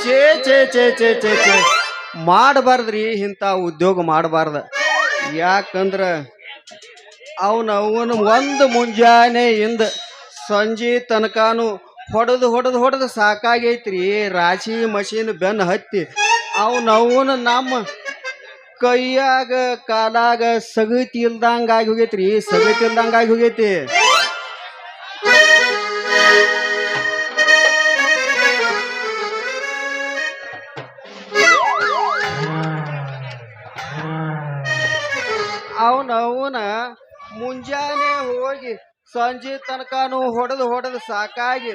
ಚೇ ಚೇ ಚೇ ಚೇ ಚೇ ಚೇ ಮಾಡಬಾರ್ದ್ರಿ ಇಂಥ ಉದ್ಯೋಗ ಮಾಡಬಾರ್ದ. ಯಾಕಂದ್ರ ಅವನು ಒಂದು ಮುಂಜಾನೆಯಿಂದ ಸಂಜೆ ತನಕನು ಹೊಡೆದು ಸಾಕಾಗೈತ್ರಿ. ರಾಶಿ ಮಷೀನ್ ಬೆನ್ನು ಹತ್ತಿ ಅವನು ನಮ್ಮ ಕೈಯಾಗ ಕಾಲಾಗ ಸಗತಿ ಇಲ್ದಂಗಾಗಿ ಹೋಗೈತ್ರಿ. ಸಗತಿ ಇಲ್ದಂಗಾಗಿ ಹೋಗೈತಿ. ಅವನ ಮುಂಜಾನೆ ಹೋಗಿ ಸಂಜೆ ತನಕನು ಹೊಡೆದು ಸಾಕಾಗಿ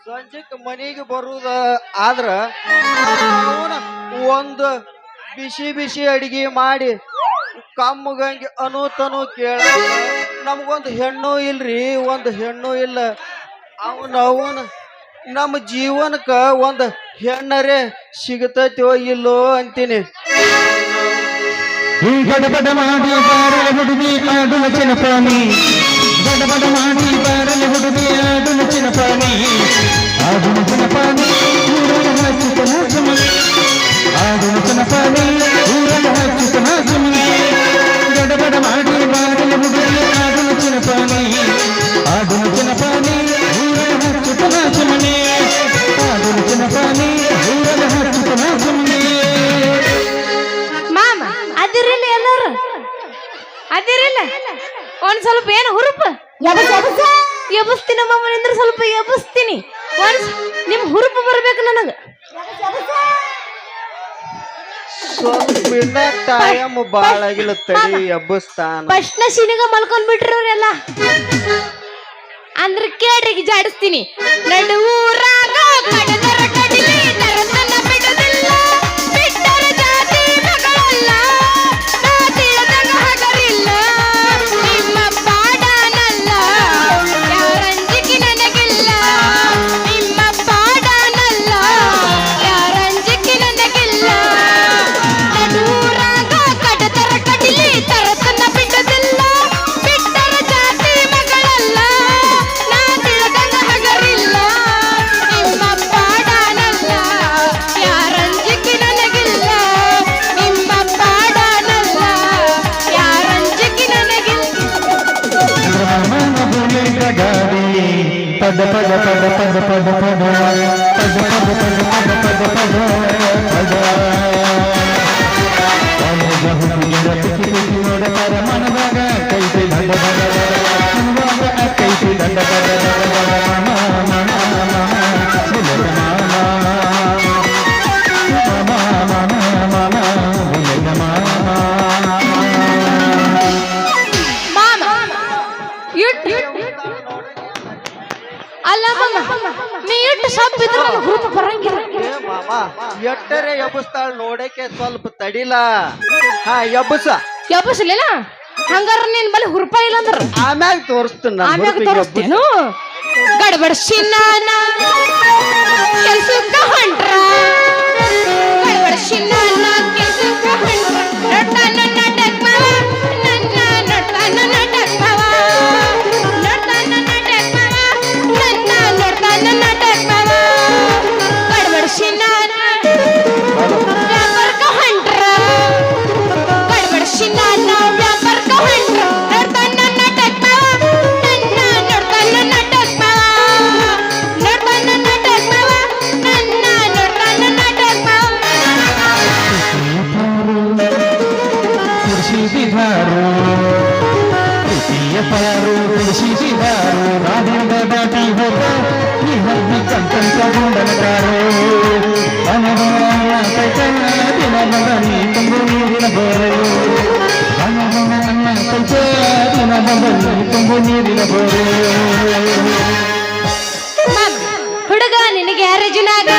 ಸಂಜಿಕ ಮನೆಗೆ ಬರುದ ಆದ್ರ ಅವನ ಒಂದು ಬಿಸಿ ಅಡಿಗೆ ಮಾಡಿ ಕಮ್ಮಗಂಗೆ ಅನುತನು ಕೇಳ. ನಮಗೊಂದು ಹೆಣ್ಣು ಇಲ್ರಿ, ಒಂದು ಹೆಣ್ಣು ಇಲ್ಲ. ಅವನ ನಮ್ಮ ಜೀವನಕ್ಕ ಒಂದು ಹೆಣ್ಣರೇ ಸಿಗತೈತೋ ಇಲ್ಲೋ ಅಂತೀನಿ. ಗಡಬಡ ಮಾಡಿ ಬಾರಲ ಹುಡುಗಿ ಆಡುಲ ಚಿನಪಾನಿ, ಗಡಬಡ ಮಾಡಿ ಬಾರಲ ಹುಡುಗಿ ಆಡುಲ ಚಿನಪಾನಿ, ಆಡುಲ ಚಿನಪಾನಿ ಊರಲ ಹಚ್ಚುತನ ಜಮನಿ, ಆಡುಲ ಚಿನಪಾನಿ ಊರಲ ಹಚ್ಚುತನ ಜಮನಿ. ಗಡಬಡ ಮಾಡಿ ಬಾರಲ ಹುಡುಗಿ ಆಡುಲ ಚಿನಪಾನಿ, ಆಡುಲ ಚಿನಪಾನಿ ಊರಲ ಹಚ್ಚುತನ ಜಮನಿ, ಆಡುಲ ಚಿನಪಾನಿ ಊರಲ ಹಚ್ಚುತನ ಜಮನಿ. ಅದಿರಿಲ್ಲ ಒಂದ್ ಸ್ವಲ್ಪ ಏನು ಹುರುಪ ಎಬಸ್ತೀನಿ ಮಮ್ಮನಿಂದ್ರ ಸ್ವಲ್ಪ ಎಬಸ್ತೀನಿ. ನಿಮ್ ಹುರುಪು ಬರ್ಬೇಕು ನನಗ. ಸ್ವಲ್ಪ ಟೈಮ್ ಬಾಳ ಆಗಿಲ್ಲ ತಡಿ ಎಬ್ಬಸ್ತಾನ. ಫಸ್ಟ್ ಶಿನಿಗ ಮಲ್ಕೊಂಡ್ ಬಿಟ್ರಿ ಅವ್ರೆಲ್ಲ. ಅಂದ್ರ ಕೇಳ್ರಿ ಜಾಡಿಸ್ತೀನಿ. ನಡುವೂರಾಗ ಕಡದರ ಕಡಿಲಿ ತರತನ ಬಿಡದಿಲ್ಲ, ಬಿಟ್ಟರ ಜಾತಿ ಮಗಳಲ್ಲ, ನಾ ತಿಳಿದಂಗ ಹಗರಿಲ್ಲ, ನಿಮ್ಮ ಪಾಡನಲ್ಲ ಯಾರಂಜಿಕೆ ನನಗಿಲ್ಲ, ನಿಮ್ಮ ಪಾಡನಲ್ಲ ಯಾರಂಜಿಕೆ ನನಗಿಲ್ಲ. ನಡುವೂರಾಗ ಕಡದರ ಕಡಿಲಿ ತರತನ ಬಿಡದಿಲ್ಲ, ಬಿಟ್ಟರ ಜಾತಿ ಮಗಳಲ್ಲ, ನಾ ತಿಳಿದಂಗ ಹಗರಿಲ್ಲ, ನಿಮ್ಮ ಪಾಡನಲ್ಲ ಯಾರಂಜಿಕೆ ನನಗಿಲ್ಲ, ನಿಮ್ಮ ಪಾಡನಲ್ಲ ಯಾರಂಜಿಕೆ ನನಗಿಲ್ಲ. ಪದ ಪದ ಪದ ಪದ ಪದ ಪದ ಪದ ಪದ ಪದ ಪದ ಪದ ಪದ ನೋಡತಾರ ಮನದಾಗ ಕೈಸಿ ದಂಡ ಕೈಸಿ ದಂಡ ಅಲ್ಲ ನೀ ಇಟ್ಟು ಸಬ್ ಇದ್ರ ಹುರುಪ ಬರಂಗಿಲ್ಲ. ಎಟ್ಟರೆ ಎಬ್ಬಸ್ತಾಳ ನೋಡಕ್ಕೆ ಸ್ವಲ್ಪ ತಡಿಲ. ಹಾ ಎಬ್ಬಸ್ಲಿಲ್ಲ ಹಂಗಾರ ನಿನ್ ಬಲ್ಲಿ ಹುರುಪ ಇಲ್ಲ ಅಂದ್ರ ಆಮ್ಯಾಗ ತೋರಿಸ್ತೀನಿ. ಆಮ್ಯಾಗ ತೋರಿಸ್ತೇನು. ಗಡಬಡ್ಸಿ ನಾನ ಕೆಲ್ಸಕ್ಕ ಹೊಂಟ್ರ, ಗಡಬಡ್ಸಿ ನಾನ ಕೆಲ್ಸಕ್ಕ ಹೊಂಟ್ರ, ನನ್ನ ಟಕ್ಮವ ನನ್ನ ನಡ್ತಾನ ನಟಕ್ಮವ, ನಡ್ತಾನ ನಟಕ್ಮವ ನನ್ನ ನಡ್ತಾನ ನಟಕ್ಮವ. ಗಡಬಡ್ಸಿ ನಾನ ವ್ಯಾಪಾರಕ್ಕ ಹೊಂಟ್ರ, ಗಡಬಡ್ಸಿ ನಾನ ವ್ಯಾಪಾರಕ್ಕ ಹೊಂಟ್ರ, ನಡ್ತಾನ ನಟಕ್ಮವ ನನ್ನ ನಡ್ತಾನ ನಟಕ್ಮವ, ನಡ್ತಾನ ನಟಕ್ಮವ ನನ್ನ ನಡ್ತಾನ ನಟಕ್ಮವ. ಕುಡಿಸಿದಾರು ಪ್ರೀತಿಯ ಪಾರು ಕುಡಿಸಿದಾರು ರಾಧೆಯಿಂದ ದಾಟಿ ಹೋದ ಈ ಹಬ್ಬಿ ಕಂತಂತ ಗುಂಡನಕಾರು ಅನಗನ ಕೈತನ ದಿನ ಮಗನಿ ತುಂಬು ನೀರಿನ ಬೋರೆಯು, ಅನಗನ ಕೈತ ದಿನ ಮಗನಿ ತುಂಬು ನೀರಿನ ಬೋರೆಯು. ಹುಡುಗ ನಿನಗೆ ಗ್ಯಾರೇಜಿನಾಗ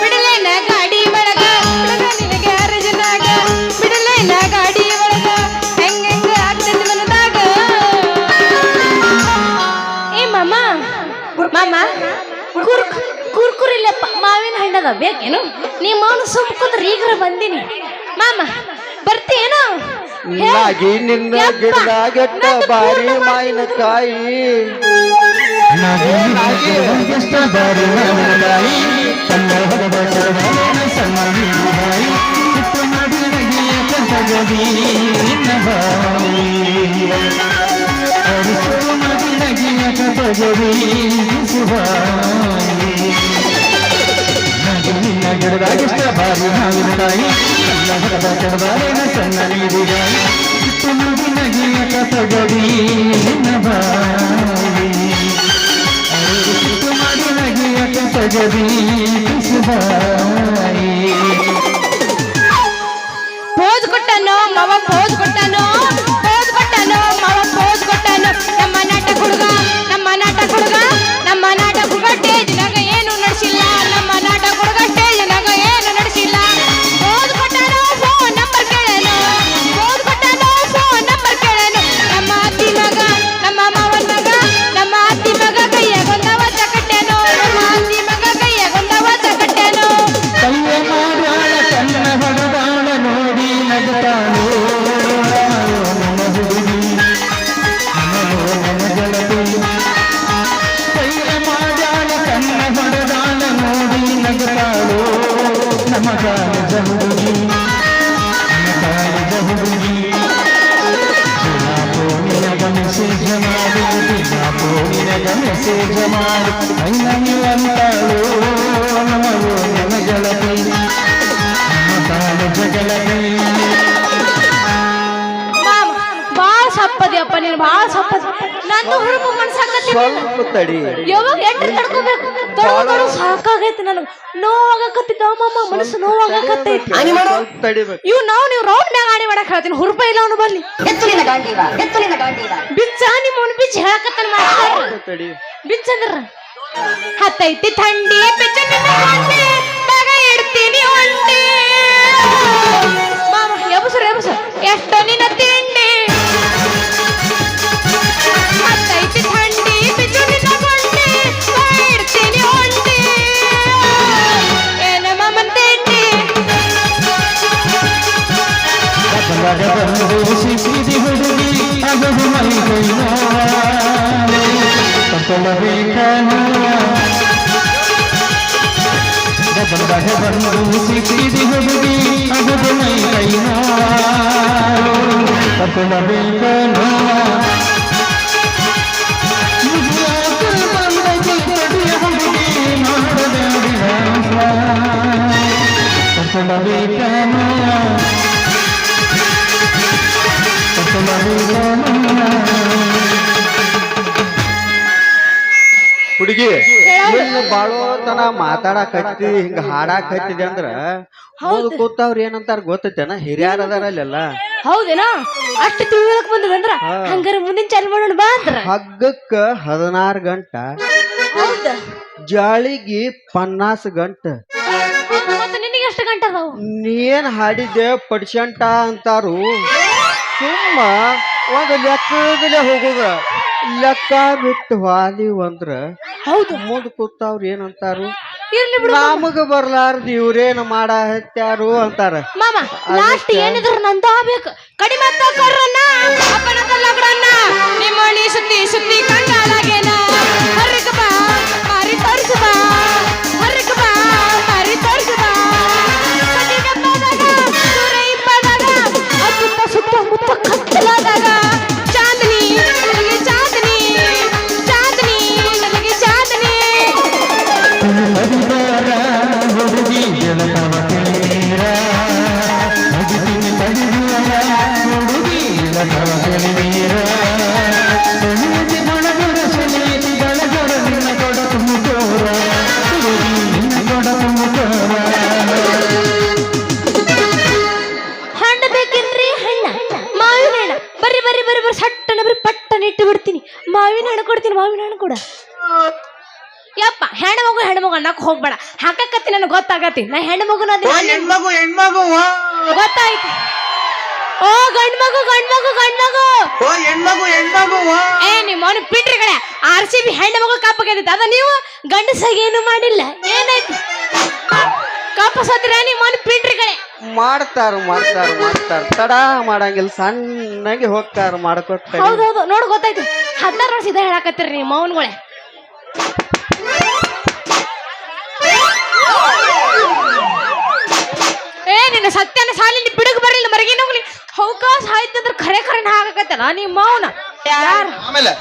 ಬಿಡಲೇನ ಗಾಡಿ ಒಳಗ, ಹುಡುಗ ನಿನಗೆ ಗ್ಯಾರೇಜಿನಾಗ ಬಿಡಲೇನ ಗಾಡಿ ಒಳಗ, ಹೆಂಗ ಆಗ್ತೈತಿ ಮನದಾಗ. ಏ ಮಾಮ ಕುರ್ಕುರಿಲ್ಲಪ್ಪ ಮಾವಿನ ಹಣ್ಣದ ಬೇಕೇನು? ನೀ ಮೌನ ಸುಮ್ಕುಂದ್ರೆ ಈಗ್ರ ಬಂದಿನಿ. ಮಾಮ ಬರ್ತೀಯೇನು? ನಾಗಿ ನಿನ್ನ ಗಿಡದಾಗೆಟ್ಟ ಬಾರಿ ಮಾವಿನಕಾಯಿ ಎಷ್ಟ ಬಾರಿ ಮಾವಿನಕಾಯಿ ತನ್ನ ಹೊರದ ಚರವಾಣ ಸಣ್ಣ ಬಾಯಿ ಚಿಕ್ಕ ಮಾಡಿ ನಗಿಯ ಕಂಠಗದಿ ನಿನ್ನ ಬಾಯಿ ಅರಿಸು ಮಾಡಿ ನಗಿಯ ಕಂಠಗದಿ ಸುಬಾಯಿ ನಿನ್ನ ಗಿಡದಾಗೆಷ್ಟ ಬಾರಿ ಮಾವಿನಕಾಯಿ ತನ್ನ ಹೊರದ ಚರವಾಣ ಸಣ್ಣ ನೀರಿಗಾಯಿ ಚಿಕ್ಕ ಮಾಡಿ ನಗಿಯ ಕಂಠಗದಿ ನಿನ್ನ ಬಾಯಿ ಜಗದಿ ಪೋಜ್ ಕೊಟ್ಟನು ಮಾವ ಪೋಜ್ ಕೊಟ್ಟನು ಪೋಜ್ ಕೊಟ್ಟನು ಮಾವ ಪೋಜ್ ಕೊಟ್ಟನು ನಮ್ಮ ನಾಟಕ ಹುಡುಗ ನಮ್ಮ ನಾಟಕ ಹುಡುಗ ನಮ್ಮ ನಾಟಕ ಹುಡುಗ ಸ್ಟೇಜ್ನಾಗ ಏನು ನಡೆಸಿಲ್ಲ ನಮ್ಮ ನಾಟಕ ಹುಡುಗ ಸ್ಟೇಜ್ನಾಗ ಏನು ನಡೆಸಿಲ್ಲ ಪೋಜ್ ಕೊಟ್ಟನು ಫೋನ್ ನಂಬರ್ ಕೇಳನು ಪೋಜ್ ಕೊಟ್ಟನು ಫೋನ್ ನಂಬರ್ ಕೇಳನು ನಮ್ಮ ಅತ್ತಿ ಮಗ ನಮ್ಮ ಮಾವನ ಮಗ ನಮ್ಮ ಅತ್ತಿ ಮಗ ಕೈಯಾಗೊಂದವ ಚಕಟ್ಟೆನು ನಮ್ಮ ಅತ್ತಿ ಮಗ ಕೈಯಾಗೊಂದವ ಚಕಟ್ಟೆನು ಕೈಯ ಮಾಡ್ಯಾಳ ಕಣ್ಣ ಹೊಡೆದಾಳ ನೋಡಿ ನಗತಾಳು ನನ್ನ ಹುಡುಗಿ ನನ್ನ ಗೆಳತಿ ಕೈಯ ಮಾಡ್ಯಾಳ ಕಣ್ಣ ಹೊಡೆದಾಳ ನೋಡಿ ನಗತಾಳು ನಮ್ಮ ಕಾಲದ ಹುಡುಗಿ ನಮ್ಮ ಕಾಲದ ಹುಡುಗಿ ನಿನಗ ಮೆಸೇಜ್ ಮಾಡಿ ನಿನಗ ಮೆಸೇಜ್ ಮಾಡಿ ಐನಂಗೆ ಅಂತಾಳು ನಮಗೂ ನನ್ನ ಗೆಳತಿ ನಮ್ಮ ಕಾಲದ ಗೆಳತಿ ಮಾಮ ಬಾಳ ಸಪ್ಪದಿಯಪ್ಪ ನೀನು ಬಾಳ ಸಪ್ಪದ ನಂದು ಹುರುಪು ಮನ್ಸಾಕತ್ತಿ ಸ್ವಲ್ಪ ತಡಿ ಯಾವಾಗ ಎಂಟ್ರಿ ತಡ್ಕೋಬೇಕು ತಡ್ಕೊಂಡು ಸಾಕಾಗೈತಿ ನನಗೆ ನೋವಾಗಕತ್ತಿದ್ದ ಮಾಮ ಮನಸ್ಸು ನೋವಾಗಕತ್ತೈತಿ ಸ್ವಲ್ಪ ತಡಿಬೇಕು ಇವ್ ನೀವು ರೌಂಡ್ನಾಗ ಆಡಿ ಮಾಡಕ್ ಹೇಳ್ತೀನಿ ಹುರುಪ ಇಲ್ಲ ಅವನು ಬರ್ಲಿ ಎತ್ತಲಿನ ಗಾಂಡೀವ ಬಿಚ್ಚ ನಿಮ್ಮವನು ಬಿಚ್ಚ ಹೇಳಕತ್ತಾನ ಮಾಡ್ತಾರ ತಡಿ ಬಿಚ್ಚ ಅಂದ್ರ ಹತ್ತೈತಿ ಥಂಡಿ ಬಿಚ್ಚ ನಿನ್ನ ಹೊಟ್ಟೆ ಮಗ ಇಡ್ತೀನಿ ಹೊಂಟೆ ಮಾಮ ಎಬಸು ಎಷ್ಟೋ ನಿನ್ನ ತಿಂಡಿ ಹತ್ತೈತಿ ಥಂಡಿ ಬಿಚ್ಚ ನಿನ್ನ ಹೊಟ್ಟೆ ಮಗ ಇಡ್ತೀನಿ ಹೊಂಟೆ ಏನ ಮಾಮನ್ ತಿಂಡಿ ಬಂದಾಗ ಬಂದು ಸಿಕ್ಕಿದಿ ಹುಡುಗಿ ಅದು ಮೈ ಕೈ ತಗೊಳ್ಳಬೇಕನು ಬಂದಾಗ ಬಂದು ಸಿಕ್ಕಿದಿ ಹುಡುಗಿ ಅದು ಮೈ ಕೈ ತಗೊಳ್ಳಬೇಕನು ತಗೊಳ್ಳಬೇಕನು ಹುಡುಗಿ ನಿನ್ನ ಬಾಳೋತನ ಮಾತಾಡಕತ್ತಿ ಹಿಂಗ ಹಾಡಾಕತ್ತಿದೆ ಅಂದ್ರ ಹೌದು ಕೂತವ್ರ ಏನಂತಾರ ಗೊತ್ತೈತೇನ ಹಿರಿಯರ್ ಅದಾರ ಅಲ್ಲೆಲ್ಲ ಹೌದೇನಾ ಅಷ್ಟು ತಿಳುವಳಕ್ ಬಂದದಂದ್ರ ಹಂಗಾರ ಮುಂದಿನ ಚಾಲು ಮಾಡೋಣ ಬಾ ಅಂದ್ರ ಹಗ್ಗಕ್ಕ 16 ಗಂಟ ಹೌದ ಜಾಳಿಗಿ 50 ಗಂಟ ಮತ್ತೆ ನಿನಗೆ ಎಷ್ಟು ಗಂಟೆ ಅದಾವು ನೀನ್ ಹಾಡಿದ್ದೆ ಪಡ್ಸಂಟ ಅಂತಾರು ಸುಮ್ಮ ಒಂದು ಲೆಕ್ಕದಲ್ಲೇ ಹೋಗುದ ಲೆಕ್ಕ ಬಿಟ್ಟು ವಾಲಿ ಅಂದ್ರ ಹೌದು ಮುಂದ್ ಕೂತಾವ್ರ ಏನಂತಾರು ಇರ್ಲಿ ಬಿಡು ನಮಗ ಬರ್ಲಾರ್ದ ಇವ್ರೇನ್ ಮಾಡ ಹತ್ಯಾರು ಅಂತಾರ ಮಾಮ ಲಾಸ್ಟ್ ಏನಿದ್ರು ನಂದು ಆಗ್ಬೇಕು ಕಡಿಮೆ ಕರ್ರನ್ನ ಅಪ್ಪನ ಲಗ್ಡನ್ನ ನಿಮ್ಮಳಿ ಸುತ್ತಿ ಸುತ್ತಿ ಕಂಡಾಲಾಗೇನ ಹರ್ರಿಕ ಬಾ ಮಾರಿ ತೋರಿಸು ಬಾ ಹರ್ರಿಕ ಬಾ ಮಾರಿ ತೋರಿಸು ಬಾ ಸತಿಗಪ್ಪದಾಗ ದೂರ ಇಪ್ಪದಾಗ ಅತ್ತಿತ್ತ ಸುತ್ತ ಮುತ್ತ ಕತ್ತಲಾದಾಗ ಚಾಂದನಿ ನನಗೆ ಚಾಂದನಿ ಚಾಂದನಿ ನನಗೆ ಚಾಂದನಿ ಹುಡುಗಿ ಗೆಳತವ ತಿಳಿರ ಅದಿತಿನಿ ತಡಿಯುವ ಹುಡುಗಿ ಗೆಳತವ ತಿಳಿರ ಹುಡುಗಿ ಬಳಗಡ ಸೆಳೆಯಿತಿ ಬಳಗಡ ನಿನ್ನ ಕೊಡ ತುಂಬುಕೋರ ಹುಡುಗಿ ನಿನ್ನ ಕೊಡ ತುಂಬುಕೋರ ಹಣ್ಣ ಬೇಕೇನ್ರಿ ಹಣ್ಣ ಮಾವಿನ ಹಣ್ಣ ಬರ್ರಿ ಬರ್ರಿ ಬರ್ರಿ ಬರ್ರಿ ಸಟ್ಟನ ಬರ್ರಿ ಪಟ್ಟನ ಇಟ್ಟು ಬಿಡ್ತೀನಿ ಮಾವಿನ ಹಣ್ಣು ಕೊಡ್ತೀನಿ ಮಾವಿನ ಹಣ್ಣು ಕೂಡ ಯಪ್ಪ ಹೆಣ್ಣು ಮಗು ಅನ್ನಕ್ ಹೋಗ್ಬೇಡ ಹಾಕಕತ್ತಿ ನನಗೆ ಗೊತ್ತಾಗತ್ತಿ ನಾ ಹೆಣ್ಣು ಮಗುನ ಹೆಣ್ಮಗು ಗೊತ್ತಾಯ್ತು ಓ ಗಂಡ್ ಮಗು ಏ ನಿಮ್ಮ ಅವನು ಬಿಟ್ರಿ ಕಡೆ RCB ಹೆಣ್ಣು ಮಗು ಕಾಪಾಗೈತಿ ಅದ ನೀವು ಗಂಡಸಾಗಿ ಏನು ಮಾಡಿಲ್ಲ ಏನಾಯ್ತು ಕಪ್ಪ ಸತ್ರ ನಿಮ್ಮ ಪಿಂಟ್ರಿಗಳೇ ಮಾಡ್ತಾರ ತಡ ಮಾಡಂಗಿಲ್ಲ ಸಣ್ಣಗೆ ಹೋಗ್ತಾರ ಮಾಡ್ಕೊತ ಹೌದೌದು ನೋಡ್ ಗೊತ್ತಾಯ್ತು 16 ವರ್ಷ ಇದ ಹೇಳಕತ್ತೀರಿ ನೀವು ಮೌನ್ಗಳೇ ಏ ನಿನ್ನ ಸತ್ಯನ ಸಾಲಿನ ಬಿಡುಗ ಬರಲಿಲ್ಲ ಮರಗಿನ ಹೋಗ್ಲಿ ಅವಕಾಶ ಆಯ್ತಂದ್ರ ಖರೆ ಹಾಕತ್ತಲ್ಲ ನಿಮ್ಮ ಮೌನ ಯಾರು ಆಮೇಲೆ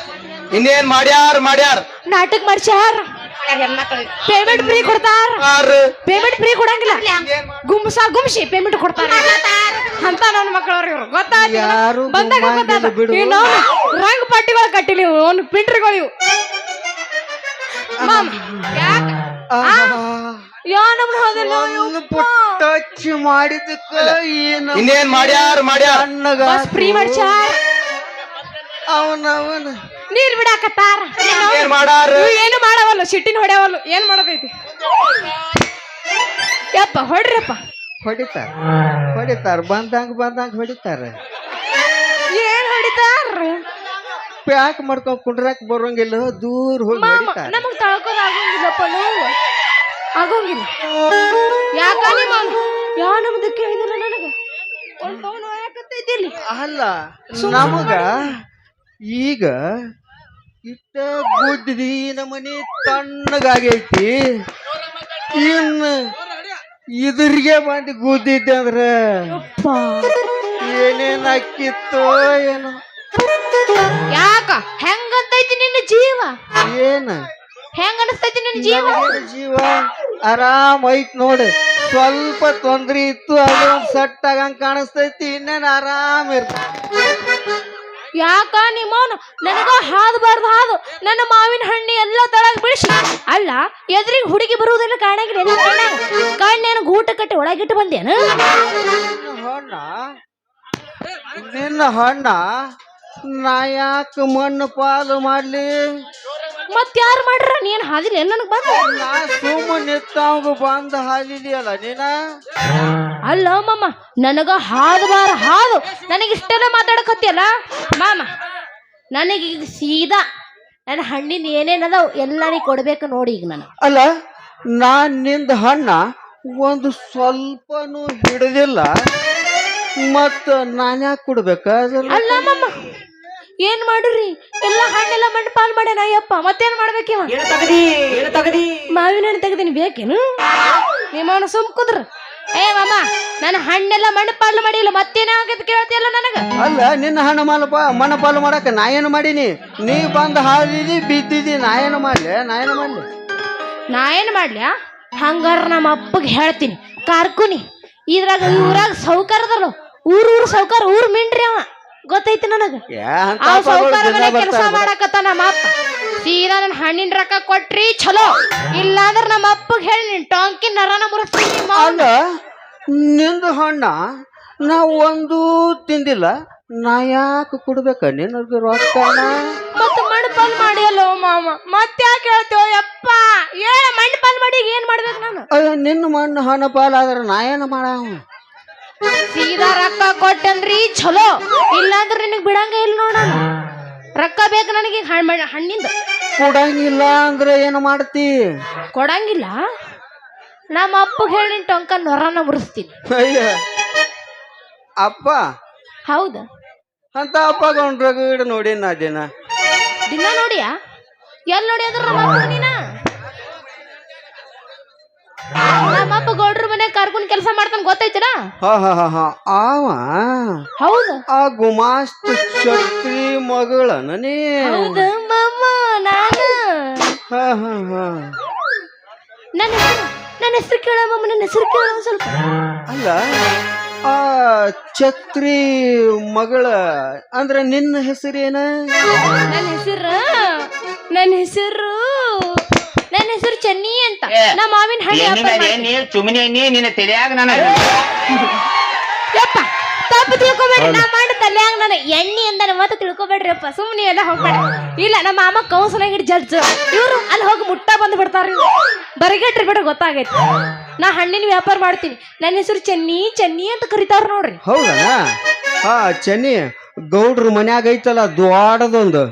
ಇನ್ನೇನ್ ಮಾಡ್ಯಾರ ನಾಟಕ ಮಾಡ್ಸ್ಯಾರ ಪೇಮೆಂಟ್ ಫ್ರೀ ಕೊಡ್ತಾರ ಪೇಮೆಂಟ್ ಫ್ರೀ ಕೊಡಂಗಿಲ್ಲ ಗುಮ್ಸಿ ಪೇಮೆಂಟ್ ಕೊಡ್ತಾರ ಅಂತ ನನ್ನ ಮಕ್ಕಳವ್ರ ಇವ್ರು ಯಾರು ಗೊತ್ತಾಯ್ತು ಬಂದಾಗ ಗುಮ್ಮಾಗಿಲ್ಲ ಬಿಡು. ರಂಗ್ ಪಟ್ಟಿಗಳು ಕಟ್ಟಿಲಿ ಒಂದು ಪಿಂಟ್ರಿಗಳು ಇವು ಮಾಮ ಯಾಕ ಯಾ ನಮ್ನ ಹೋದಿಲ್ಲ ಟಚ್ ಮಾಡಿದಕ್ಕ ಏನು ಇನ್ನೇನ್ ಮಾಡ್ಯಾರ ಬಸ್ ಫ್ರೀ ಮಾಡ್ಸ್ಯಾರ ಅವನವನ ನೀರ್ ಬಿಡಾಕತ್ತಾರ ಏನ್ ಮಾಡಾರ ಇವ್ ಏನು ಮಾಡವಲ್ಲ ಸಿಟ್ಟಿನ ಹೊಡ್ಯಾವಲ್ಲ ಏನ್ ಮಾಡದೈತಿ ಯಪ್ಪ ಹೊಡ್ರಪ್ಪ ಹೊಡಿತಾರ ಬಂದಂಗ ಹೊಡಿತಾರ ಏನ್ ಹೊಡಿತಾರ ಪ್ಯಾಕ್ ಮಾಡ್ಕೊಂಡ್ ಕುಂಡ್ರಾಕ್ ಬರೋಂಗಿಲ್ಲ ದೂರ ಹೋಗಿ ಮಾಮ ಹೊಡಿತಾರ ನಮಗ್ ತಳ್ಕೋದ್ ಆಗೋಂಗಿಲ್ಲಪ್ಪ ನೋವು ಆಗೋಂಗಿಲ್ಲ ಯಾಕ ನಿಮ್ಮ ಯಾ ನಮ್ದು ಕೇಳಿದಿಲ್ಲ ನನಗ ಒಂದ್ ನೋವು ಯಾಕತ್ತೈತಿ ಇಲ್ಲಿ ಅಲ್ಲ ನಮಗ ಈಗ ಇಟ್ಟ ಗುದ್ದಿ ನಮ್ಮನಿ ತಣ್ಣಗಾಗೈತಿ ಇನ್ನು ಇದ್ರಿಗೆ ಬಂದು ಗುದ್ದಿದ್ದೆ ಅಂದ್ರ ಏನೇನ್ ಅಕ್ಕಿತ್ತೋ ಏನೋ ಯಾಕ ಹೆಂಗಂತೈತಿ ನಿನ್ನ ಜೀವ ಏನ ಹೆಂಗ ಅನಸ್ತೈತಿ ನಿನ್ನ ಜೀವ ನನಗೇನು ಜೀವ ಆರಾಮ್ ಐತ್ ನೋಡು ಸ್ವಲ್ಪ ತೊಂದ್ರೆ ಇತ್ತು ಅದು ಒಂದ್ ಸಟ್ ಆಗಂಗ್ ಕಾಣಿಸ್ತೈತಿ ಇನ್ನೇನ್ ಆರಾಮ್ ಇರ್ತ ಯಾಕ ನಿಮ್ಮವನು ನನಗ ಹಾದಬಾರ್ದು ಹಾದು ನನ್ನ ಮಾವಿನ ಹಣ್ಣಿ ಎಲ್ಲ ತಳಗ್ ಬಿಡಿಸಿ ಅಲ್ಲ ಎದ್ರಿಗೆ ಹುಡುಗಿ ಬರುವುದಿಲ್ಲ ಕಾಣಾಗಿಲ್ಲ ಕಣ್ಣೇನು ಗೂಟ ಕಟ್ಟಿ ಒಳಗಿಟ್ಟು ಬಂದೇನು ನಿನ್ನ ಹಣ್ಣ ನಾ ಯಾಕ ಮಣ್ಣು ಪಾಲು ಮಾಡ್ಲಿ ಮತ್ತಾರು ಮಾಡ್ರ ನೀನ್ ಹಾದಿಲ್ಲ ನನಗ್ ಬಂದ ನಾ ಸುಮ್ಮ ನಿತ್ತವಂಗ ಬಂದ ಹಾದಿದೆಯಲ್ಲ ನೀನ ಅಲ್ಲ ಮಾಮ ನನಗ ಹಾದಬಾರ ಹಾದು ನನಗಿಷ್ಟೆಲ್ಲ ಮಾತಾಡಕತ್ತಿಯಲ್ಲ ಮಾಮ ನನಗೀಗ ಸೀದಾ ನನ್ನ ಹಣ್ಣಿನ ಏನೇನದಾವ್ ಎಲ್ಲ ನೀ ಕೊಡ್ಬೇಕು ನೋಡಿ ಈಗ ನಾನು ಅಲ್ಲ ನಾನ್ ನಿಂದ ಹಣ್ಣ ಒಂದು ಸ್ವಲ್ಪನೂ ಹಿಡಿದಿಲ್ಲ ಮತ್ತ ನಾನ್ ಯಾಕೆ ಕೊಡ್ಬೇಕ ಅಲ್ಲ ಮಾಮ ಏನ್ ಮಾಡಿರಿ ಎಲ್ಲ ಹಣ್ಣೆಲ್ಲ ಮಣ್ಣು ಪಾಲ್ ಮಾಡ್ಯಾನ ಅಯ್ಯಪ್ಪ ಮತ್ತೇನ್ ಮಾಡ್ಬೇಕಿವ ಮಾವಿನ ಹಣ್ಣು ತೆಗ್ದೀನಿ ಬೇಕೇನು ನಿಮ್ಮವನು ಸುಮ್ ಕುದ್ರ ಏ ಮಾಮ ನನ್ನ ಹಣ್ಣೆಲ್ಲ ಮಣ್ಣು ಪಾಲು ಮಾಡಿಲ್ಲ ಮತ್ತೇನಾಗತ್ ಕೇಳ್ತಿಯಲ್ಲ ನನಗ ಅಲ್ಲ ನಿನ್ನ ಹಣ್ಣು ಮಣ್ಣು ಪಾಲು ಮಾಡಕ ನಾ ಏನು ಮಾಡೀನಿ ನೀ ಬಂದ ಹಾದಿದಿ ಬಿದ್ದಿದಿ ನಾ ಏನು ಮಾಡ್ಲಿ ನಾ ಏನ್ ಮಾಡ್ಲ್ಯಾ ಹಂಗಾರ ನಮ್ಮ ಅಪ್ಪಗೆ ಹೇಳ್ತೀನಿ ಕಾರ್ಕುನಿ ಇದ್ರಾಗ ಊರಾಗ ಸೌಕಾರದಲ್ಲ ಊರ್ ಸೌಕಾರ ಊರ್ ಮಿಂಡ್ರಿ ಅವ ಗೊತ್ತೈತಿ ನನಗ ಆ ಸೌಕಾರ ಮನೆ ಕೆಲಸ ಮಾಡಕತ್ತ ನಮ್ಮ ಅಪ್ಪ ಸೀದಾ ನನ್ನ ಹಣ್ಣಿನ ರೊಕ್ಕ ಕೊಟ್ರಿ ಚಲೋ ಇಲ್ಲಾಂದ್ರ ನಮ್ಮ ಅಪ್ಪಗೆ ಹೇಳಿ ನಿನ್ ಟೊಂಕಿ ನರನ ಮುರಿಸ್ತೀನಿ ಅಲ್ಲ ನಿಂದು ಹಣ್ಣ ನಾ ಒಂದು ತಿಂದಿಲ್ಲ ನಾ ಯಾಕೆ ಕೊಡ್ಬೇಕ ನಿನಗೆ ರೊಕ್ಕನ ಮತ್ತ ಮಣ್ಣು ಪಾಲ್ ಮಾಡಿ ಅಲ್ಲೋ ಮಾಮ ಮತ್ತೆ ಯಾಕೆ ಹೇಳ್ತೇವ ಯಪ್ಪ ಏನ ಮಣ್ಣು ಪಾಲ್ ಮಾಡಿ ಏನ್ ಮಾಡ್ಬೇಕು ನಾನು ಅಯ್ಯೋ ನಿನ್ನ ಮಣ್ಣು ಹಣ್ಣು ಪಾಲಾದ್ರೆ ನಾ ಏನು ಮಾಡವ ಸೀದಾ ರೊಕ್ಕ ಕೊಟ್ಟನ್ರಿ ಚಲೋ ಇಲ್ಲಾಂದ್ರ ನಿನಗ್ ಬಿಡಂಗ ಇಲ್ಲ ನೋಡೋಣ ರೊಕ್ಕ ಬೇಕು ನನಗೆ ಹಣ್ಣಿಂದ ಕೊಡಂಗಿಲ್ಲ ಅಂದ್ರೆ ಏನು ಮಾಡ್ತಿ ಕೊಡಂಗಿಲ್ಲ ನಮ್ಮ ಅಪ್ಪಗೆ ಹೇಳಿ ಟೊಂಕ ನೊರನ ಮುರಿಸ್ತೀನಿ ಅಯ್ಯ ಅಪ್ಪ ಹೌದ ಅಂತ ಅಪ್ಪಗೊಂಡ್ರ ನೋಡಿ ನಾ ದಿನ ನೋಡಿಯಾ ಎಲ್ಲಿ ನೋಡಿ ಅದ್ರ ನಮ್ಮ ಅಪ್ಪ ನೀನ ನಮ್ಮಪ್ಪ ಗೌಡ್ರ ಮನೆ ಕರ್ಕೊಂಡ್ ಕೆಲಸ ಮಾಡ್ತಾನ ಗೊತ್ತೈತಿನ ಆವ ಹೌದ ಆ ಗುಮಾಸ್ತ ಛತ್ರಿ ಮಗಳನ ನೀ ಹೌದ ಮಾಮ ನಾನು ನನ್ನ ಹೆಸರು ಕೇಳ ಮಾಮ ನನ್ನ ಹೆಸರು ಕೇಳ ಸ್ವಲ್ಪ ಅಲ್ಲ ಆ ಛತ್ರಿ ಮಗಳ ಅಂದ್ರ ನಿನ್ನ ಹೆಸರೇನ ನನ್ನ ಹೆಸರು ಚೆನ್ನಿ ಅಂತ ನಮ್ಮ ಮಾವಿನ ಹಣ್ಣು ಸುಮ್ಮನೆ ನಿನ್ನ ತಲೆಯಾಗ ಯಪ್ಪ ತಪ್ಪು ತಿಳ್ಕೊಬೇಡ್ರಿ ನಾ ಮಾಡಿ ತಲ್ಯಾಗ ನಾನು ಎಣ್ಣೆ ಅಂದ ಮತ್ತೆ ತಿಳ್ಕೊಬೇಡ್ರಿ ಅಪ್ಪ ಸುಮ್ಮನೆ ಎಲ್ಲ ಹೋಗ್ಬೇಡ ಇಲ್ಲ ನಮ್ಮ ಮಾಮ ಕೌನ್ಸಿಲಾಗ ಹಿಡ್ ಜಡ್ಜ್ ಇವ್ರು ಅಲ್ಲಿ ಹೋಗಿ ಮುಟ್ಟ ಬಂದು ಬಿಡ್ತಾರ ಬರಿಗಟ್ರಿ ಬಿಡ ಗೊತ್ತಾಗೈತಿ ನಾ ಹಣ್ಣಿನ ವ್ಯಾಪಾರ ಮಾಡ್ತೀನಿ ನನ್ನ ಹೆಸರು ಚೆನ್ನಿ ಅಂತ ಕರಿತಾರ ನೋಡ್ರಿ ಹೌದಾ ಚೆನ್ನಿ ಗೌಡ್ರ ಮನ್ಯಾಗ ಐತಲ್ಲ ದ್ವಾಡದೊಂದು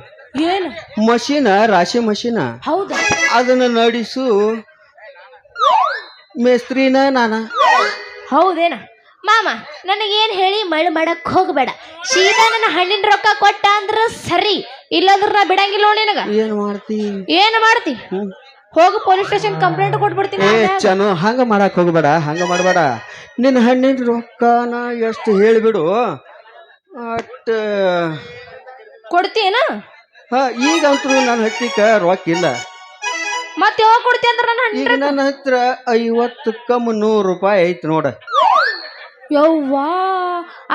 ಏನು ಮಷೀನ ರಾಶಿ ಮಷೀನ ಹೌದಾ ಅದನ್ನ ನಡೆಸು ಮೇಸ್ತ್ರಿನ ನಾನ ಹೌದೇನ ಮಾಮ ನನಗೇನ್ ಹೇಳಿ ಮಳೆ ಮಾಡಕ್ ಹೋಗ್ಬೇಡ ಸೀದಾ ನನ್ನ ಹಣ್ಣಿನ ರೊಕ್ಕ ಕೊಟ್ಟ ಅಂದ್ರ ಸರಿ ಇಲ್ಲಂದ್ರ ನಾ ಬಿಡಂಗಿಲ್ಲ ನೋಡಿ ನಿನಗ ಏನ್ ಮಾಡ್ತಿ ಏನ್ ಮಾಡ್ತಿ ಹೋಗು ಪೊಲೀಸ್ ಸ್ಟೇಷನ್ ಕಂಪ್ಲೇಂಟ್ ಕೊಟ್ಬಿಡ್ತೀನಿ ಏ ಚನು ಹಂಗ ಮಾಡಕ್ ಹೋಗ್ಬೇಡ ಹಂಗ ಮಾಡ್ಬೇಡ ನಿನ್ನ ಹಣ್ಣಿನ ರೊಕ್ಕನ ಎಷ್ಟು ಹೇಳಿಬಿಡು ಅಟ್ ಕೊಡ್ತೀನ ಈಗಂತೂ ನನ್ನ ಹತ್ತಿಕ ರೊಕ್ಕ ಇಲ್ಲ ಮತ್ತೆ ಯಾವಾಗ ಕೊಡ್ತಿ ಅಂದ್ರ ನನ್ನ ಹಣ್ಣಿನ ಈಗ ನನ್ನ ಹತ್ರ 50 ಕಮ್ 100 ರೂಪಾಯಿ ಐತಿ ನೋಡ ಯವ್ವಾ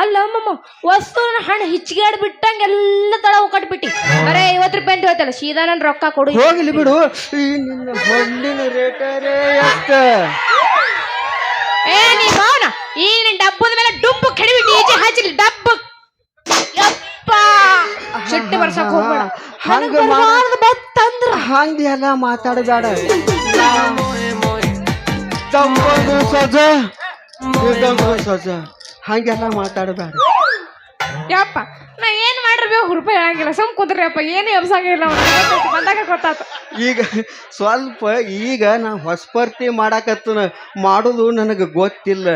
ಅಲ್ಲ ಮಮ್ಮ ವಸ್ತು ನನ್ನ ಹಣ್ಣು ಹಿಚ್ಚಿಗಾಡ್ ಬಿಟ್ಟಂಗ ಎಲ್ಲ ತಳ ಕಟ್ಬಿಟ್ಟಿ ಬರೇ 50 ರೂಪಾಯಿ ಅಂತ ಹೇಳ್ತಲ್ಲ ಸೀದಾ ನನ್ ರೊಕ್ಕ ಕೊಡು ಹೋಗ್ಲಿ ಬಿಡು ಈ ನಿನ್ನ ಹಣ್ಣಿನ ರೇಟರೇ ಎಷ್ಟ ಏ ನೀ ಮೌನ ಈಗ ನಿನ್ ಡಬ್ಬದ ಮೇಲೆ ಡುಬ್ಬು ಕೆಡಬಿಟ್ಟು ಈಚೆ ಹಚ್ಚಲಿ ಡಬ್ಬು ಯಪ್ಪ ಸಿಟ್ಟು ಬರ್ಸಕ್ ಹೋಗ್ಬೇಡ ಹಂಗ ಬತ್ತಂದ್ರ ಹಂಗ ಎಲ್ಲ ಮಾತಾಡಬೇಡ ತಂಬಂದು ಸಜ ಹಂಗೆಲ್ಲ ಮಾತಾಡಬೇಡ ಯಪ್ಪ ನಾ ಏನ್ ಮಾಡ್ರಿ ರೂಪಾಯಿ ಹೇಳಂಗಿಲ್ಲ ಸುಮ್ ಕುಂದ್ರಿ ಅಪ್ಪ ಏನು ಎಬ್ಸಂಗಿಲ್ಲ ಬಂದಾಗ ಗೊತ್ತಾತ ಈಗ ಸ್ವಲ್ಪ ಈಗ ನಾ ಹೊಸಪರ್ತಿ ಮಾಡಾಕತ್ತನ ಮಾಡೋದು ನನಗೆ ಗೊತ್ತಿಲ್ಲ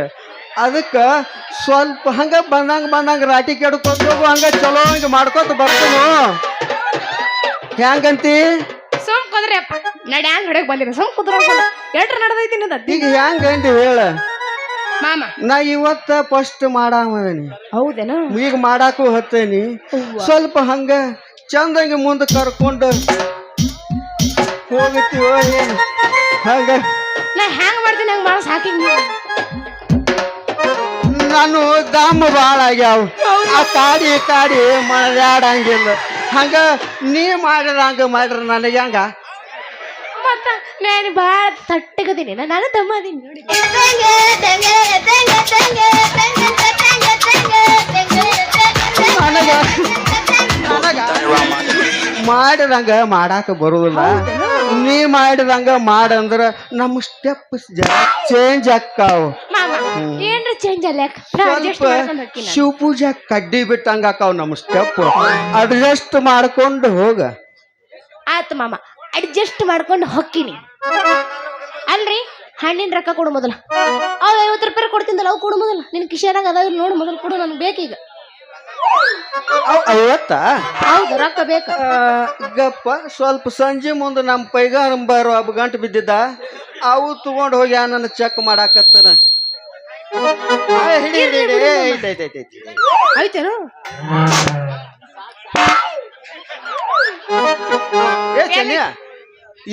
ಅದಕ್ಕ ಸ್ವಲ್ಪ ಹಂಗ ಬಂದಂಗ ರಾಟಿ ಕೆಡ್ಕೊತ ಹೋಗು ಹಂಗ ಚಲೋ ಹಂಗ ಮಾಡ್ಕೊತ ಬರ್ತನು ಹೆಂಗಂತಿ ಸುಮ್ ಕುಂದ್ರಿ ಅಪ್ಪ ನಡಿ ಹ್ಯಾಂಗ ಹೊಡಕ್ ಬಂದಿರ ಸುಮ್ ಕುಂದ್ರ ಎಟ್ರ ನಡೆದೈತಿ ಈಗ ಹೆಂಗಂತಿ ಹೇಳ ಮಾಮ ನಾ ಇವತ್ತ ಫಸ್ಟ್ ಮಾಡಾಮದನಿ ಹೌದೇನ ಈಗ ಮಾಡಾಕು ಹತ್ತೇನಿ ಸ್ವಲ್ಪ ಹಂಗ ಚಂದಂಗೆ ಮುಂದೆ ಕರ್ಕೊಂಡು ಹೋಗತ್ತೀವ ಏನು ಹಂಗ ನಾ ಹ್ಯಾಂಗ ಮಾಡ್ತೀನಿ ಹಂಗ ಮಾಡೋ ಸಾಕಿ ನಾನು ದಾಮ ಭಾಳ ಆಗ್ಯಾವ ಆ ಕಾಡಿ ಮಳ್ಯಾಡಂಗಿಲ್ಲ ಹಂಗ ನೀ ಮಾಡಿದಂಗ ಮಾಡ್ರ ನನಗೆ ಹಂಗ ಮತ್ತ ನಾನು ಭಾಳ ತಟ್ಟಗದೀನಿ ನಾನು ದಮ್ಮ ಅದೀನಿ ನೋಡಿ ಮಾಡಿದಂಗ ಮಾಡಾಕ ಬರುದಿಲ್ಲ ನೀ ಮಾಡಿದಂಗ ಮಾಡಂದ್ರ ನಮ್ಮ ಸ್ಟೆಪ್ ಚೇಂಜ್ ಆಕ್ಕಾವ ಏನ್ರ ಚೇಂಜ್ ಅಲ್ಲ ಸ್ವಲ್ಪ ಶಿವ ಪೂಜಾ ಕಡ್ಡಿ ಬಿಟ್ಟಂಗ ಆಕಾವ್ ನಮ್ಮ ಸ್ಟೆಪ್ ಅಡ್ಜಸ್ಟ್ ಮಾಡ್ಕೊಂಡು ಹೋಗ ಆಯ್ತು ಮಾಮ ಅಡ್ಜಸ್ಟ್ ಮಾಡ್ಕೊಂಡು ಹೊಕ್ಕಿನಿ ಅಲ್ರಿ ಹಣ್ಣಿನ ರೊಕ್ಕ ಕೊಡು ಮೊದಲ ಅವ್ 50 ರೂಪಾಯಿ ಕೊಡ್ತಿದ್ದಲ್ಲ ಅವು ಕೊಡು ಮೊದಲ ನಿನ್ ಕಿಶೆನಾಗ ಅದಾವ ನೋಡು ಮೊದಲು ಕೊಡು ನನಗೆ ಬೇಕೀಗ 50 ಹೌದು ರೊಕ್ಕ ಬೇಕು ಗಪ್ಪ ಸ್ವಲ್ಪ ಸಂಜೆ ಮುಂದೆ ನಮ್ಮ ಪೈಗಾರಂಬರು ಗಂಟು ಬಿದ್ದಿದ್ದ ಅವು ತಗೊಂಡು ಹೋಗಿ ನನ್ನ ಚೆಕ್ ಮಾಡಾಕತ್ತನ ಆಯ್ತೇನು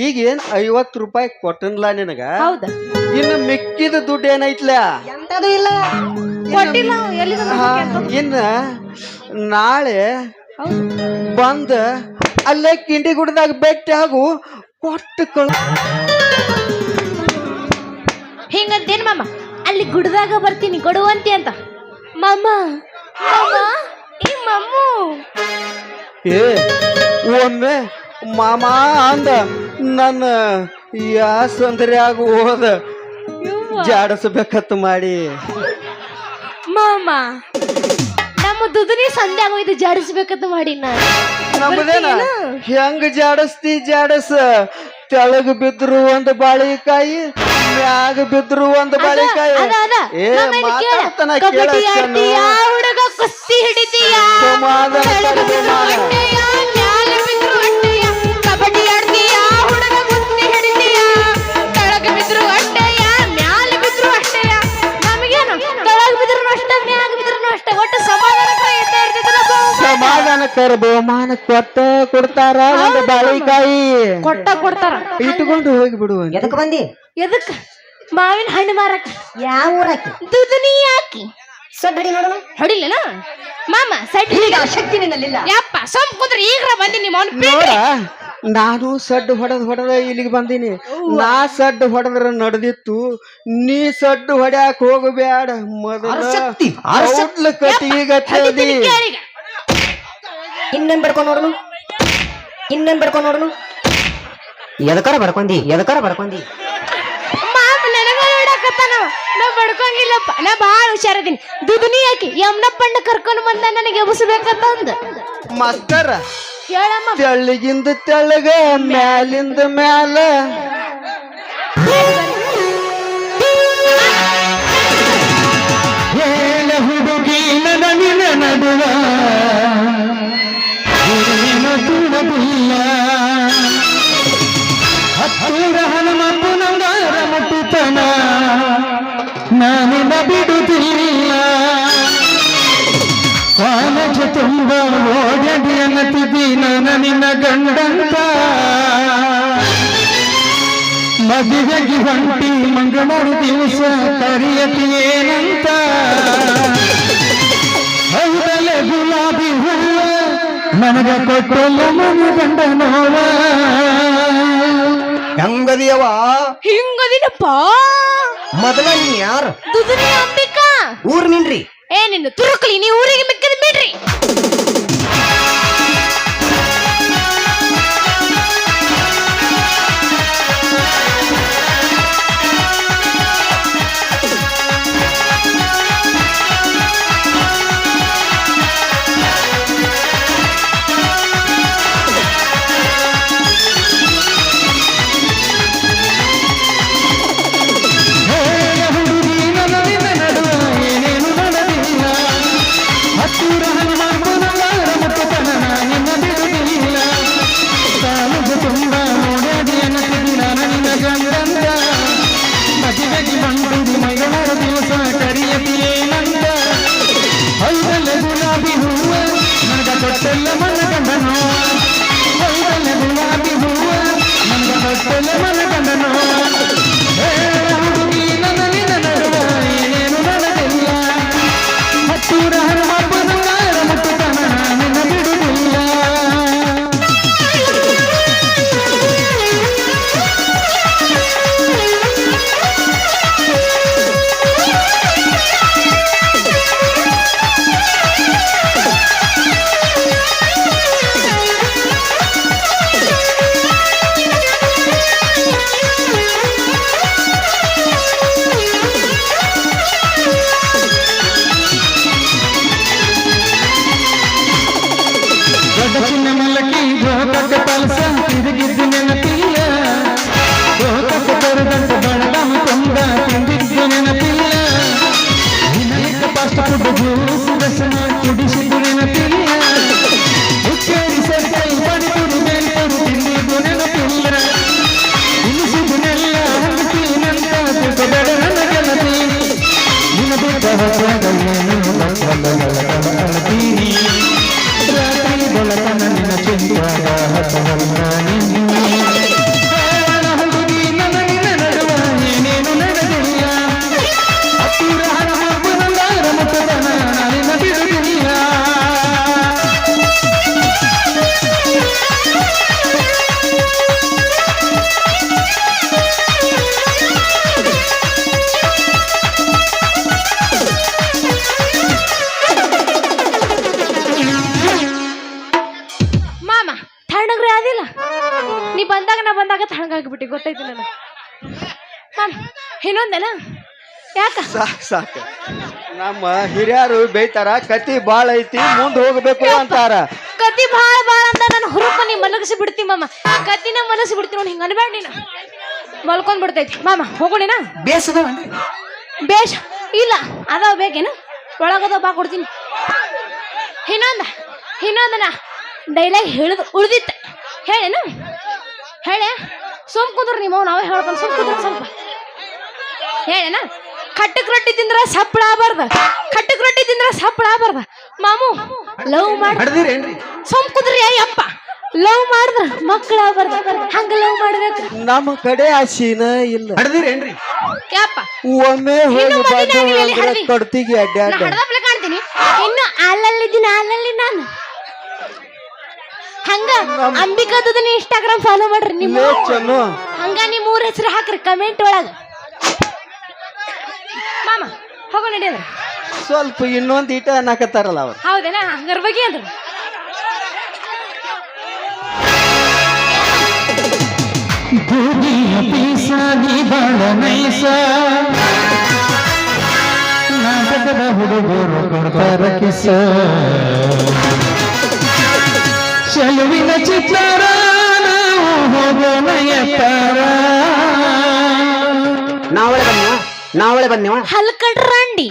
ಈಗ ಏನ್ 50 ರೂಪಾಯಿ ಕೊಟ್ಟನ್ಲ ನಿನಗ ಹೌದ ಇನ್ನು ಮಿಕ್ಕಿದ ದುಡ್ಡು ಏನೈತ್ಲ ಎಂತದು ಇಲ್ಲ ಕೊಟ್ಟಿಲ್ಲ ಇನ್ನ ನಾಳೆ ಬಂದ ಅಲ್ಲೇ ಕಿಂಡಿ ಗುಡ್ದಾಗ ಭೇಟಿ ಆಗು ಕೊಟ್ಟು ಹಿಂಗಂತೇನ್ ಮಾಮ ಅಲ್ಲಿ ಗುಡ್ದಾಗ ಬರ್ತೀನಿ ಕೊಡುವಂತಿ ಅಂತ ಮಾಮ ಈ ಮಮ್ಮು ಏ ಒಮ್ಮೆ ಮಾಮ ಅಂದ ನನ್ನ ಯಾಸಂದ್ರ್ಯಾಗ ಹೋದ ಜಾಡಸ್ಬೇಕತ್ ಮಾಡಿ ಮಾಮ ನಮ್ಮ ದುದುನಿ ಸಂಧ್ಯಾ ಇದು ಜಾಡಿಸ್ಬೇಕಂತ ಮಾಡಿ ನಮ್ಮದೇನ ಹೆಂಗ ಜಾಡಸ್ ತೆಳಗ ಬಿದ್ರು ಒಂದು ಬಾಳಿಕಾಯಿ ಮ್ಯಾಗ ಬಿದ್ರು ಒಂದು ಬಾಳಿಕಾಯಿ ಏ ಮಾತಾಡ್ತಾನ ಕೇಳ ಹುಡುಗ ಕುಸ್ತಿ ಹಿಡಿತೀಯ ಕಬಡ್ಡಿ ಆಡ್ತೀಯ ಹುಡುಗ ಕುಸ್ತಿ ಹಿಡಿತೀಯ ತೆಳಗ ಬಿದ್ರು ಅಷ್ಟೇಯ ಮ್ಯಾಲ ಬಿದ್ರು ಅಷ್ಟೇಯ ನಮಗೇನು ತೆಳಗ ಬಿದ್ರು ಅಷ್ಟೇ ಮ್ಯಾಗ ಬಿದ್ರು ಅಷ್ಟೇ ಒಟ್ಟು ಸಮಾಧಾನಕರ ಬಹುಮಾನ ಕೊಡ್ತಾರ ಒಂದು ಬಾಳಿಕಾಯಿ ಕೊಡ್ತಾರ ಇಟ್ಕೊಂಡು ಹೋಗಿ ಬಿಡು ಎದಕ್ ಬಂದಿ ಎದಕ್ ಮಾವಿನ ಹಣ್ಣು ಮಾರಕ್ ಯಾವ ಊರಾಕಿ ದುದುನಿ ಹಾಕಿ ಸಡ್ಡಿ ನೋಡೋಣ ಹೊಡಿಲೇನ ಮಾಮ ಸಡ್ಡಿ ಶಕ್ತಿ ನಿನ್ನಲ್ಲಿಲ್ಲ ಯಪ್ಪ ಸೊಂಪ್ ಕುಂದ್ರೆ ಈಗ ಬಂದಿನಿ ನೋಡ ನಾನು ಸಡ್ಡು ಹೊಡೆದ ಇಲ್ಲಿಗೆ ಬಂದೀನಿ ನಾ ಸಡ್ಡು ಹೊಡೆದ್ರ ನಡೆದಿತ್ತು ನೀ ಸಡ್ಡು ಹೊಡ್ಯಾಕ ಹೋಗಬೇಡ ಮೊದಲ ಕಟ್ಟಿಗೆ ಇನ್ನೇನ್ ಬಡ್ಕೊಂಡ್ ನೋಡನು ಎದಕಾರ ಬಡ್ಕೊಂಡಿ ಮಾಮ ನನಗ ನೋಡಕತ್ತಾನ ನಾ ಬಡ್ಕೊಂಗಿಲ್ಲಪ್ಪ ನಾ ಬಾಳ ಹುಷಾರದೀನಿ ದುದುನಿ ಹಾಕಿ ಯಮ್ನಪ್ಪಣ್ಣ ಕರ್ಕೊಂಡು ಬಂದ ನನಗೆ ಎಬ್ಸಬೇಕಂತ ಅಂದ ಮಾಸ್ತರ ಹೇಳಮ್ಮ ತೆಳ್ಳಗಿಂದ ತೆಳ್ಳಗ ಮ್ಯಾಲಿಂದ ಮ್ಯಾಲ ನಡುವ ಏನು ತುಣದಿಲ್ಲ ಹತ್ತಿರ ಹನುಮಪ್ಪು ನಂಗಾರ ಮುಟ್ಟುತನ ನಾನಿನ್ನ ಬಿಡುವುದಿಲ್ಲ ಕಾಲೇಜ ತುಂಬ ಓಡಡಿ ಅನ್ನತಿದ್ದಿ ನಾನು ನಿನ್ನ ಗಂಡಂತ ಮದುವೆಗೆ ಹೊಂಟಿ ಮಂಗಳೂರು ದಿವಸ ಕರಿಯತಿ ಏನಂತ ಹೌದಲೆ ಗುಲಾಬಿ ಹೂವ ನನಗ ಕೊಟ್ಟಲ್ಲ ಮನ ಗಂಡ ನೋವ ಹೆಂಗದಿಯವ ಹಿಂಗದಿನಪ್ಪ ಮೊದಲ ನೀ ಯಾರು ದುದುನಿ ಅಂಬಿಕಾ ಊರ್ ನಿನ್ರಿ ಏ ನಿನ್ನ ತುರುಕ್ಲಿ ನೀ ಊರಿಗೆ ಮಿಕ್ಕದ ಬಿಡ್ರಿ ಗುಲಾಬಿ ಹೂವ ನನಗ ಕೊಟ್ಟಲ್ಲ ಮನ ಗಂಡನೋ ಗುಲಾಬಿ ಹೂವ ನನಗ ಕೊಟ್ಟಲ್ಲ ಮನ ಗಂಡನೋ ಹುಡುಗಿ ನನ್ನ ನಿನ್ನ ನಡುವ ಏನೇನು ನನಗಿಲ್ಲ ಹತ್ತೂರ ಹನುಮಪ್ಪನ ಮುಟ್ಟುತನ ನಿನ್ನ ಬಿಡುವುದಿಲ್ಲ ಚಿನ್ನ ಮಲ್ಲಕ್ಕಿ ಗೋಕಕ್ಕೆ ಪಲ್ಸ ತಿರುಗಿದ್ದು ನೆನಪಿಲ್ಲ ಗೋಕಕ್ಕೆ ತೊರೆದಂತೆ ಬಳಗಮ ಕೊಂದ ತಿಂದಿದ್ದು ನೆನಪಿಲ್ಲ ವಿನಾಯಕ ಫಾಸ್ಟ್ ಫುಡ್ ಜ್ಯೂಸ್ ರಸನ ಕುಡಿಸಿದ್ದು ನೆನಪಿಲ್ಲ ಉಚ್ಚೇರಿ ಸರ್ಕೈ ಪಡಿತುರು ಬೇಲ್ತರು ತಿಂದಿದ್ದು ನೆನಪಿಲ್ಲ ಇನಿಸಿದುನೆಲ್ಲ ಹಂಗತಿ ನಂತ ತಿಳ್ಕೊಬೇಡ ನನ್ನ ಗೆಳತಿ ನಿನ್ನ ಬಿಟ್ಟ ಹೊಸಗಲೇನು ಕಳತೀನಿ ರಾತ್ರಿ ಬೆಳಕನ ನಿನ್ನ ಚಿಂತಾದ ಹಸವಲ್ಲ ಹುಡುಗಿ ನನ್ನ ನಿನ್ನ ನಡುವ ಏನೇನು ನಡೆದಿಲ್ಲ ಹತ್ತಿರ ಹನುಮಪ್ಪನ ಮುಟ್ಟತನ ನಾನಿನ್ನ ಬಿಡುವುದಿಲ್ಲ ಮಾಮ ತಣ್ಣಗ್ರೆ ಆದಿಲ್ಲ ನೀ ಬಂದಾಗ ತಣ್ಣಗಾಗ್ಬಿಟ್ಟಿ ಗೊತ್ತೈತಿ ನನಗೆ ಮಾಮ ಇನ್ನೊಂದೇನ ಯಾಕ ಸಾಕು ನಮ್ಮ ಹಿರಿಯರು ಬೈತಾರ ಕತಿ ಬಾಳ ಐತಿ ಮುಂದ್ ಹೋಗ್ಬೇಕು ಅಂತಾರ ಕತಿ ಬಾಳ ಅಂತ ನಾನು ಹುರುಪ ನೀ ಮಲಗಿಸಿ ಬಿಡ್ತಿ ಮಾಮ ಕತಿನ ಮಲಗಿಸಿ ಬಿಡ್ತಿ ನೋಡಿ ಹಿಂಗ ಅನ್ಬೇಡ ನೀನು ಮಲ್ಕೊಂಡ್ ಬಿಡ್ತೈತಿ ಮಾಮ ಹೋಗೋಣಿನ ಬೇಸದವನ್ರಿ ಬೇಷ್ ಇಲ್ಲ ಅದಾವ ಬೇಕೇನು ಒಳಗದ ಬಾ ಕೊಡ್ತೀನಿ ಇನ್ನೊಂದನ ಡೈಲಾಗ್ ಹೇಳಿದ್ ಉಳ್ದಿತ್ತ ಹೇಳೇನು ಹೇಳೆ ಸುಮ್ ಕುಂದ್ರ ನೀವು ನಾವೇ ಹೇಳ್ತಾನೆ ಸುಮ್ ಕುಂದ್ರ ಸ್ವಲ್ಪ ಹೇಳೇನ ಕಟ್ಟಕ್ ರೊಟ್ಟಿ ತಿಂದ್ರ ಸಪ್ಪಳ ಆಗ್ಬಾರ್ದ ಮಾಮು ಲವ್ ಹಡ್ದಿರೇನ್ರಿ ಸುಮ್ ಕುಂದ್ರಿ ಅಯ್ಯಪ್ಪ ಲವ್ ಮಾಡಿದ್ರ ಮಕ್ಕಳ ಆಗ್ಬಾರ್ದ ಹಂಗ ಲವ್ ಮಾಡ್ಬೇಕು ನಮ್ಮ ಕಡೆ ಆಶೀನ ಇಲ್ಲ ಹಡ್ದಿರೇನ್ರಿ ಯಪ್ಪ ಒಮ್ಮೆ ಹೋಗಿ ಬಾಜು ಕಡ್ತಿಗೆ ಅಡ್ಡಾಡ ಹಡದಪ್ಲೆ ಕಾಣ್ತೀನಿ ಇನ್ನು ಅಲ್ಲಲ್ಲಿ ನಾನು ಹಂಗ ಅಂಬಿಕಾದದ ಇನ್ಸ್ಟಾಗ್ರಾಮ್ ಫಾಲೋ ಮಾಡ್ರಿ ನಿಮ್ಮ ಹಂಗ ನಿಮ್ ಮೂರ್ ಹೆಸರು ಹಾಕ್ರಿ ಕಮೆಂಟ್ ಒಳಗ ಮಾಮ ಹೋಗೋ ನಡಿಯದ ಸ್ವಲ್ಪ ಇನ್ನೊಂದ್ ಈಟ ಅನ್ನಕತ್ತಾರಲ್ಲ ಅವ್ರು ಹೌದೇನಾ ಹಂಗರ ಬಗ್ಗೆ ಅಂದ್ರು ಪೀಸಾಗಿ ಬಾಳ ನೈಸ ನಾಟಕದ ಹುಡುಗರು ಕೊಡ್ತಾರ ಕಿಸ ಚೆಲುವಿನ ಚಿತ್ತಾರ ನಾವು ಹೋಗೋಣ ಎತ್ತಾರ ನಾವಳೆ ಬಂದೇವ ಹಲ್ಕಡ್ರಂಡಿ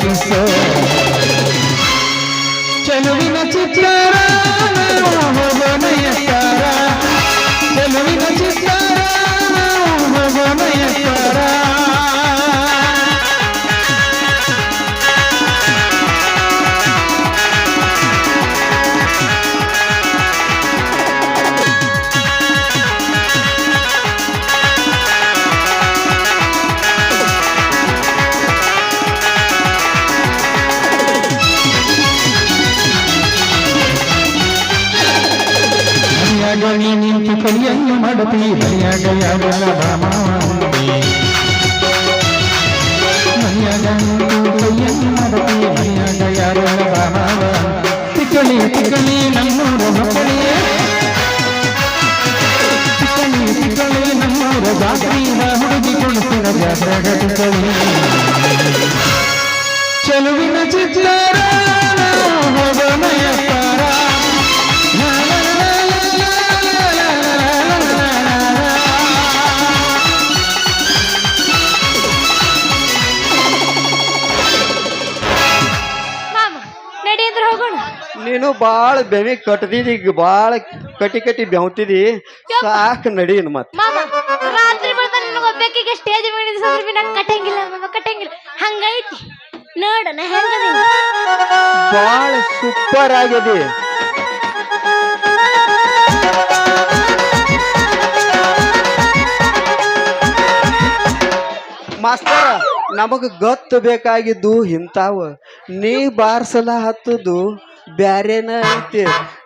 ಕಿಸ ಚೆಲುವಿನ ಚಿತ್ತಾರ ಹೋಗೋಣಯತ್ತಾರ ಚೆಲುವಿನ ಚಿತ್ತಾರ ಹೋಗೋಣಯತ್ತಾರ ಮನೆಯಾಗ ನಿಂತು ಕೈಯನ್ನು ಮಾಡತಿ ಮನೆಯಾಗ ಯಾವನ ಭಾಮಾವಂತಿ ಮನೆಯಾಗ ನಿಂತು ಕೈಯನ್ನು ಮಾಡತಿ ಮನೆಯಾಗ ಯಾವನ ಭಾಮಾವ ತಿಕ್ಕಳಿ ತಿಕ್ಕಳಿ ನಮ್ಮೂರ ಮಕ್ಕಳಿಯೇ ತಿಕ್ಕಳಿ ತಿಕ್ಕಳಿ ನಮ್ಮೂರ ಜಾತ್ರೀನ ಹುಡುಗಿ ಕೊಡುತ್ತಿನ ಜಾತ್ರೆಗ ತಿಕ್ಕಳಿ ಚೆಲುವಿನ ಚಿತ್ತಾರ ಹೋಗೋಣಯತ್ತಾರ ಮಾಮ ನಡೀಂದ್ರ ಹೋಗೋಣ. ನೀನು ಬಾಳ ಬೆಮಿ ಕಟ್ತಿದಿ, ಈಗ ಬಾಳ ಕಟಿ ಕಟಿ ಬೆವ್ತಿದಿ, ಸಾಕು ನಡೀನ್ ಮತ್. ಮಾಮ ರಾತ್ರಿ ಬೆಳ್ದ ನಿನಗೆ ಒಬ್ಬಾಕಿಗೆ ಸ್ಟೇಜ್ ಮೇಲೆ ನಿಲ್ಸಿದ್ರೆ ನಂಗೆ ಕಟ್ಟಂಗಿಲ್ಲ ಮಾಮ, ಕಟ್ಟಂಗಿಲ್ಲ. ಹಂಗೈತಿ ನೋಡೋಣ ಹೆಂಗದೀನಿ. ಬಾಳ ಸೂಪರ್ ಆಗಿದೆ. ಮಾಸ್ತರ, ನಮಗ ಗೊತ್ತು ಬೇಕಾಗಿದ್ದು ಇಂತಾವ. ನೀ ಬಾರ್ಸಲ ಹತ್ತದು ಬ್ಯಾರೇನ ಐತಿ.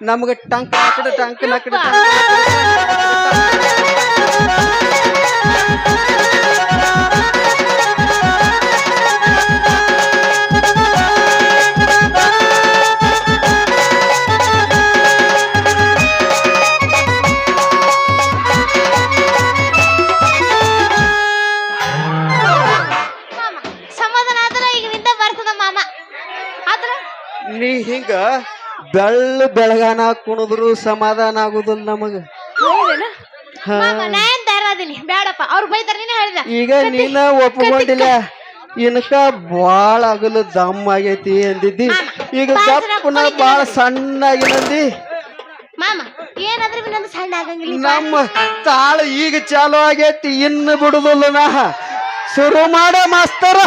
ನಮಗ ಟಂಕ್ ನಕಡ ಟಂಕ್ ನಕಡ ಸಮಾಧಾನ ಆದ್ರ ಈಗ ನಿಂದ ಬರ್ತದ ಮಾಮ. ಆದ್ರ ನೀ ಹಿಂಗ ಬೆಳಗಾನ ಕುಣಿದ್ರು ಸಮಾಧಾನ ಆಗುದಿಲ್ಲ ನಮಗ. ಹೌದೇನ ಮಾಮ? ನಾ ಏನ್ ದಾರಾದಿನಿ ಬೇಡಪ್ಪ, ಅವ್ರು ಬೈತಾರ. ನೀನೇ ಹೇಳಿದ ಈಗ ನೀನ ಒಪ್ಕೊಂಡಿಲ್ಲ, ಇನ್ಕ ಬಾಳ ಆಗಲು ದಮ್ ಆಗೈತಿ ಅಂದಿದ್ದಿ, ಈಗ ಗಪ್ಪನ ಬಾಳ ಸಣ್ಣ ಆಗಿನಂದಿ. ಮಾಮ ಏನಾದ್ರೂ ಇನ್ನೊಂದು ಸಣ್ಣ ಆಗಂಗಿಲ್ಲ. ನಮ್ಮ ತಾಳ ಈಗ ಚಾಲು ಆಗೈತಿ, ಇನ್ನು ಬಿಡುದಿಲ್ಲ ನಾ. ಶುರು ಮಾಡ ಮಾಸ್ತರ.